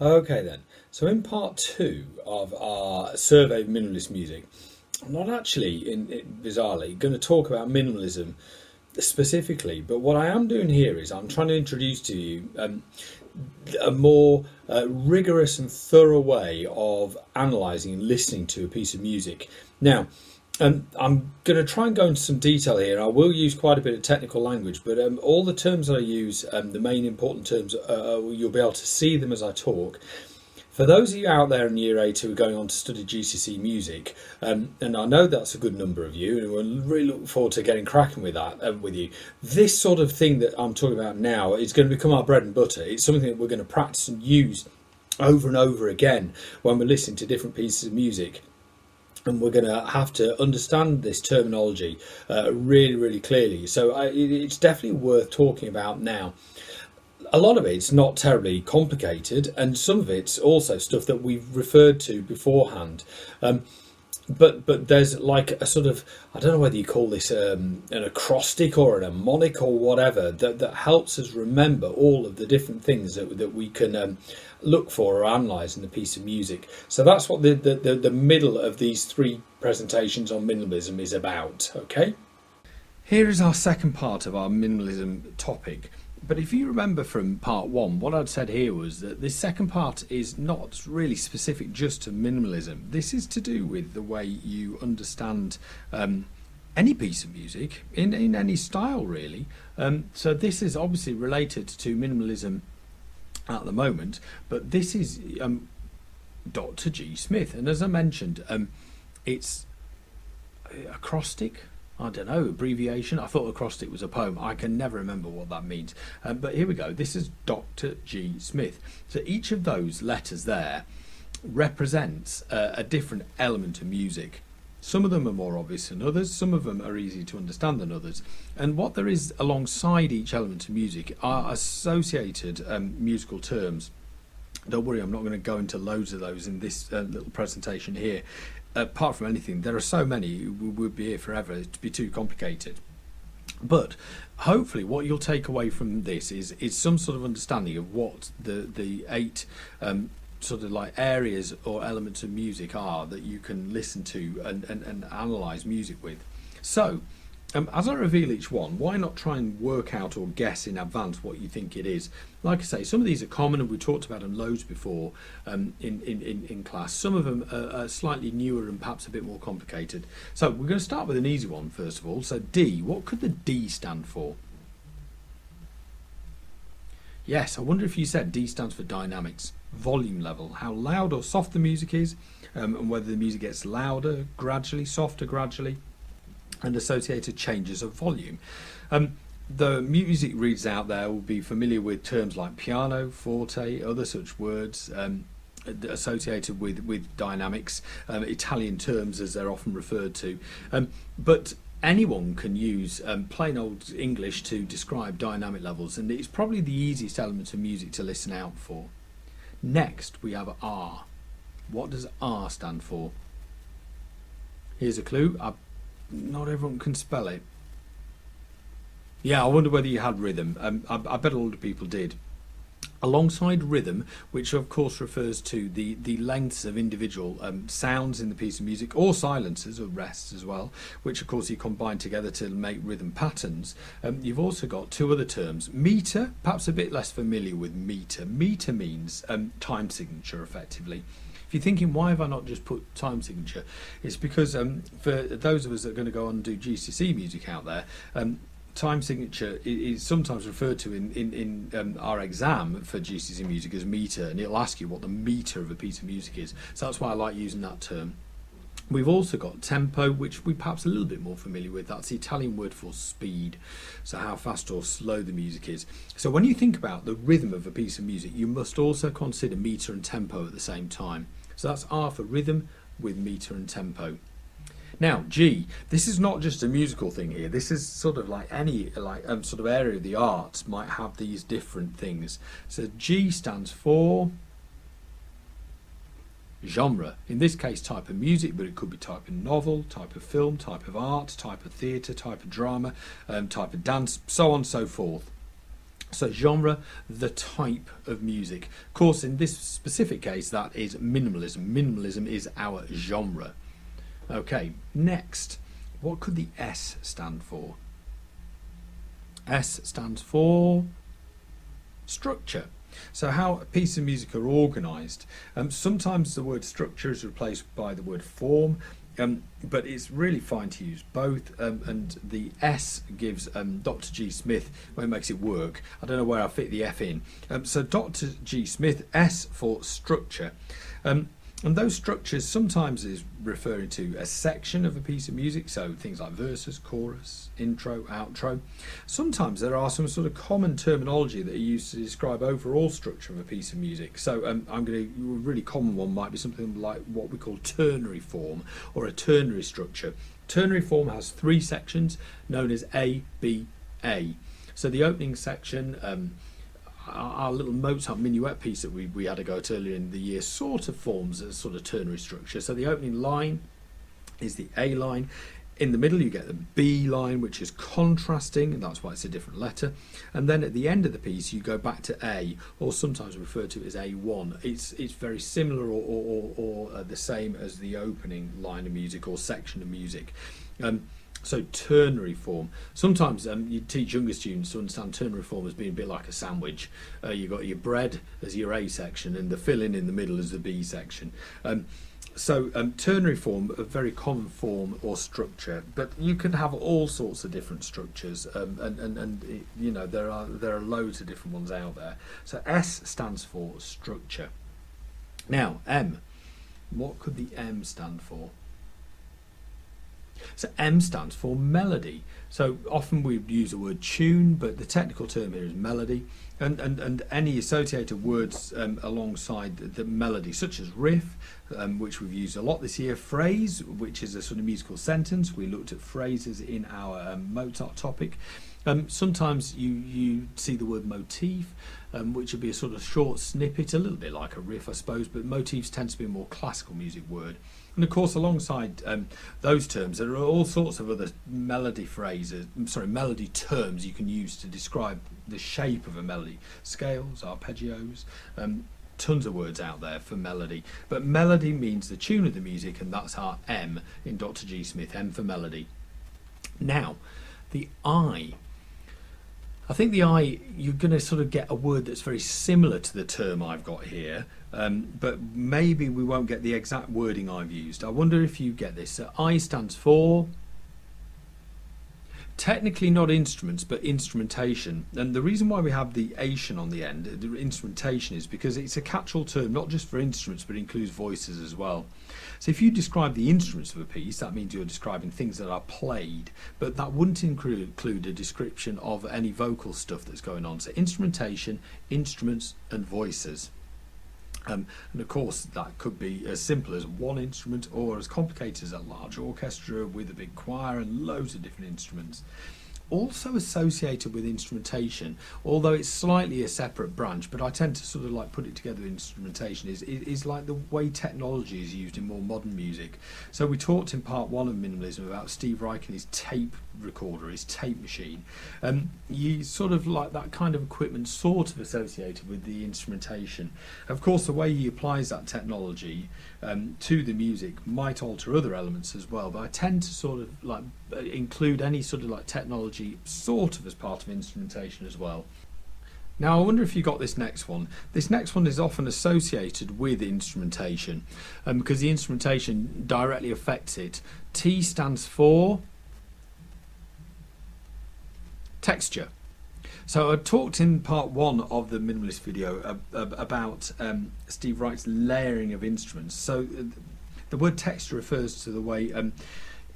Okay then. So in part two of our survey of minimalist music, I'm not actually, bizarrely, going to talk about minimalism specifically, but what I am doing here is I'm trying to introduce to you a more rigorous and thorough way of analysing and listening to a piece of music. Now, I'm going to try and go into some detail here. I will use quite a bit of technical language, but all the terms I use, the main important terms, you'll be able to see them as I talk. For those of you out there in Year 8 who are going on to study GCSE music, and I know that's a good number of you, and we're really looking forward to getting cracking with that with you. This sort of thing that I'm talking about now is going to become our bread and butter. It's something that we're going to practice and use over and over again when we're listening to different pieces of music. And we're going to have to understand this terminology really, really clearly. So it's definitely worth talking about now. A lot of it's not terribly complicated, and some of it's also stuff that we've referred to beforehand. But there's like a sort of, I don't know whether you call this an acrostic or a mnemonic or whatever, that helps us remember all of the different things that we can look for or analyse in a piece of music. So that's what the middle of these three presentations on minimalism is about, okay? Here is our second part of our minimalism topic. But if you remember from part one, what I'd said here was that this second part is not really specific just to minimalism. This is to do with the way you understand any piece of music in any style, really. So this is obviously related to minimalism at the moment, but this is Dr. G. Smith. And as I mentioned, it's acrostic. I don't know, abbreviation. I thought acrostic was a poem. I can never remember what that means. But here we go. This is Dr. G. Smith. So each of those letters there represents a different element of music. Some of them are more obvious than others. Some of them are easy to understand than others. And what there is alongside each element of music are associated musical terms. Don't worry, I'm not going to go into loads of those in this little presentation here. Apart from anything, there are so many, we would be here forever, it'd be too complicated. But hopefully what you'll take away from this is some sort of understanding of what the eight sort of like areas or elements of music are that you can listen to and analyse music with. So as I reveal each one, why not try and work out or guess in advance what you think it is? Like I say, some of these are common and we talked about them loads before in class. Some of them are slightly newer and perhaps a bit more complicated. So we're going to start with an easy one first of all. So D, what could the D stand for? Yes, I wonder if you said D stands for dynamics, volume level, how loud or soft the music is, and whether the music gets louder gradually, softer gradually, and associated changes of volume. The music readers out there will be familiar with terms like piano, forte, other such words associated with dynamics, Italian terms as they're often referred to. But anyone can use plain old English to describe dynamic levels, and it's probably the easiest element of music to listen out for. Next we have R. What does R stand for? Here's a clue. Not everyone can spell it. Yeah, I wonder whether you had rhythm. I bet a lot of people did. Alongside rhythm, which of course refers to the lengths of individual sounds in the piece of music, or silences or rests as well, which of course you combine together to make rhythm patterns. You've also got two other terms. Meter, perhaps a bit less familiar with meter. Meter means time signature, effectively. If you're thinking, why have I not just put time signature? It's because for those of us that are going to go on and do GCSE music out there, time signature is sometimes referred to in our exam for GCSE music as meter, and it'll ask you what the meter of a piece of music is. So that's why I like using that term. We've also got tempo, which we're perhaps a little bit more familiar with. That's the Italian word for speed, so how fast or slow the music is. So when you think about the rhythm of a piece of music, you must also consider meter and tempo at the same time. So that's R for rhythm with meter and tempo. Now G, this is not just a musical thing here. This is sort of like any sort of area of the arts might have these different things. So G stands for genre. In this case, type of music, but it could be type of novel, type of film, type of art, type of theatre, type of drama, type of dance, so on and so forth. So genre, the type of music. Of course, in this specific case, that is minimalism. Minimalism is our genre. Okay, next, what could the S stand for? S stands for structure. So how a piece of music are organised. Sometimes the word structure is replaced by the word form, but it's really fine to use both, and the S gives Dr. G. Smith, well, it makes it work. I don't know where I fit the F in. So Dr. G. Smith, S for structure. And those structures sometimes is referring to a section of a piece of music, so things like verses, chorus, intro, outro. Sometimes there are some sort of common terminology that are used to describe overall structure of a piece of music. So a really common one might be something like what we call ternary form or a ternary structure. Ternary form has 3 sections known as A, B, A. So the opening section, our little Mozart minuet piece that we had a go at earlier in the year sort of forms a sort of ternary structure. So the opening line is the A line. In the middle you get the B line, which is contrasting, and that's why it's a different letter. And then at the end of the piece you go back to A, or sometimes referred to as A1. It's very similar or the same as the opening line of music or section of music. So ternary form. Sometimes you teach younger students to understand ternary form as being a bit like a sandwich. You've got your bread as your A section and the filling in the middle as the B section. So ternary form, a very common form or structure, but you can have all sorts of different structures, and you know there are loads of different ones out there. So S stands for structure. Now M, what could the M stand for? So M stands for melody. So often we use the word tune, but the technical term here is melody, and any associated words alongside the melody, such as riff, which we've used a lot this year, phrase, which is a sort of musical sentence. We looked at phrases in our Mozart topic. Sometimes you see the word motif, which would be a sort of short snippet, a little bit like a riff, I suppose, but motifs tends to be a more classical music word. And of course, alongside those terms, there are all sorts of other melody terms you can use to describe the shape of a melody. Scales, arpeggios, tons of words out there for melody. But melody means the tune of the music, and that's our M in Dr. G. Smith, M for melody. Now, the I think the I, you're going to sort of get a word that's very similar to the term I've got here, but maybe we won't get the exact wording I've used. I wonder if you get this. So I stands for, technically not instruments, but instrumentation. And the reason why we have the ation on the end, the instrumentation, is because it's a catch-all term, not just for instruments, but includes voices as well. So if you describe the instruments of a piece, that means you're describing things that are played, but that wouldn't include a description of any vocal stuff that's going on. So instrumentation, instruments, and voices. And of course that could be as simple as one instrument or as complicated as a large orchestra with a big choir and loads of different instruments. Also associated with instrumentation, although it's slightly a separate branch, but I tend to sort of like put it together with instrumentation, is like the way technology is used in more modern music. So we talked in part 1 of Minimalism about Steve Reich and his tape recorder, his tape machine. You sort of like that kind of equipment sort of associated with the instrumentation. Of course, the way he applies that technology to the music might alter other elements as well, but I tend to sort of like include any sort of like technology sort of as part of instrumentation as well. Now I wonder if you got this next one. This next one is often associated with instrumentation because the instrumentation directly affects it. T stands for texture. So I talked in part 1 of the Minimalist video about Steve Reich's layering of instruments. So the word texture refers to the way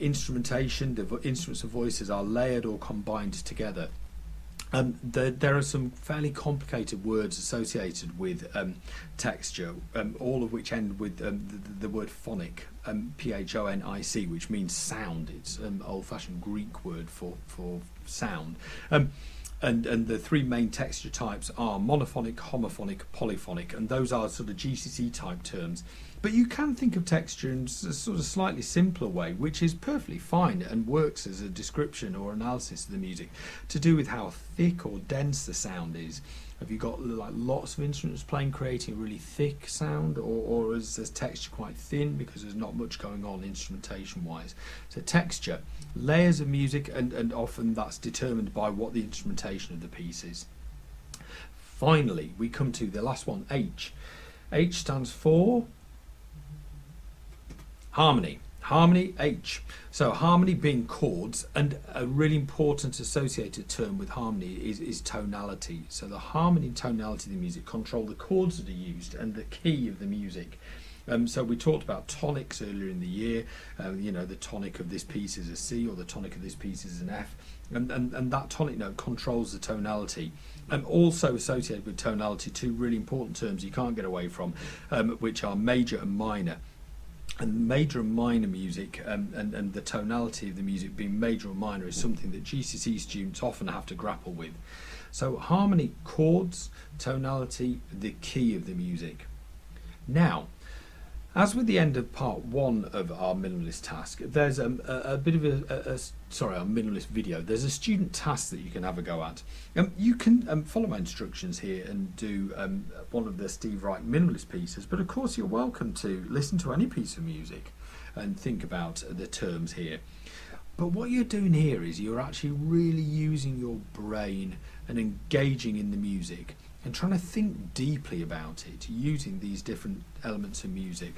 instrumentation, the instruments and voices are layered or combined together. There are some fairly complicated words associated with texture, all of which end with the word phonic, P-H-O-N-I-C, which means sound. It's an old-fashioned Greek word for sound. And the three main texture types are monophonic, homophonic, polyphonic, and those are sort of GCC type terms. But you can think of texture in a sort of slightly simpler way, which is perfectly fine and works as a description or analysis of the music, to do with how thick or dense the sound is. Have you got like lots of instruments playing, creating a really thick sound, or is the texture quite thin because there's not much going on instrumentation wise? So texture, layers of music, and often that's determined by what the instrumentation of the piece is. Finally, we come to the last one, H. H stands for harmony. Harmony, H. So harmony being chords, and a really important associated term with harmony is tonality. So the harmony and tonality of the music control the chords that are used and the key of the music. So we talked about tonics earlier in the year. You know, the tonic of this piece is a C, or the tonic of this piece is an F, and that tonic note controls the tonality. Also associated with tonality, two really important terms you can't get away from, which are major and minor. And major and minor music, and the tonality of the music being major or minor, is something that GCSE students often have to grapple with. So harmony, chords, tonality, the key of the music. Now, as with the end of part one of our minimalist task, there's a bit of our minimalist video. There's a student task that you can have a go at. You can follow my instructions here and do one of the Steve Wright minimalist pieces, but of course you're welcome to listen to any piece of music and think about the terms here. But what you're doing here is you're actually really using your brain and engaging in the music and trying to think deeply about it, using these different elements of music.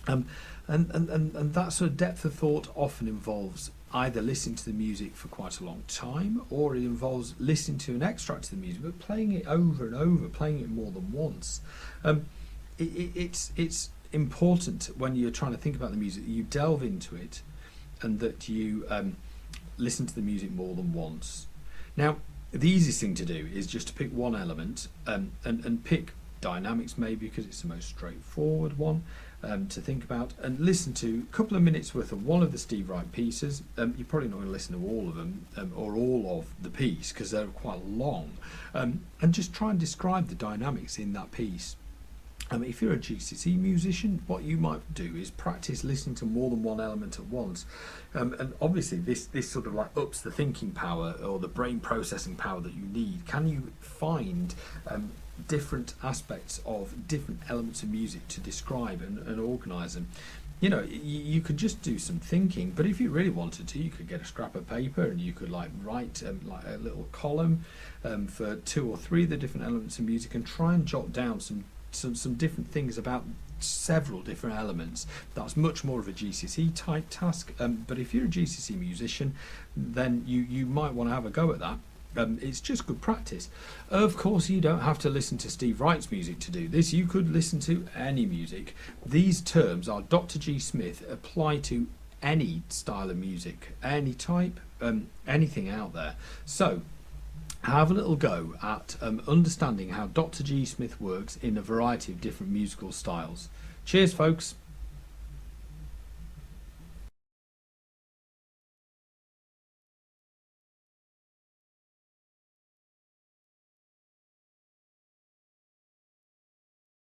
And that sort of depth of thought often involves either listening to the music for quite a long time, or it involves listening to an extract of the music but playing it over and over, playing it more than once. It's important when you're trying to think about the music that you delve into it and that you listen to the music more than once. Now, the easiest thing to do is just to pick one element and pick dynamics, maybe because it's the most straightforward one to think about, and listen to a couple of minutes worth of one of the Steve Wright pieces. You're probably not going to listen to all of them or all of the piece because they're quite long, and just try and describe the dynamics in that piece. If you're a GCSE musician, what you might do is practice listening to more than one element at once, and obviously this sort of like ups the thinking power or the brain processing power that you need. Can you find different aspects of different elements of music to describe and organise them? You know, you could just do some thinking, but if you really wanted to, you could get a scrap of paper and you could like write like a little column for 2 or 3 of the different elements of music and try and jot down some different things about several different elements. That's much more of a GCSE type task, but if you're a GCSE musician, then you might want to have a go at that. It's just good practice. Of course, you don't have to listen to Steve Wright's music to do this. You could listen to any music. These terms are Dr. G. Smith, apply to any style of music, any type, anything out there. So have a little go at understanding how Dr. G. Smith works in a variety of different musical styles. Cheers, folks.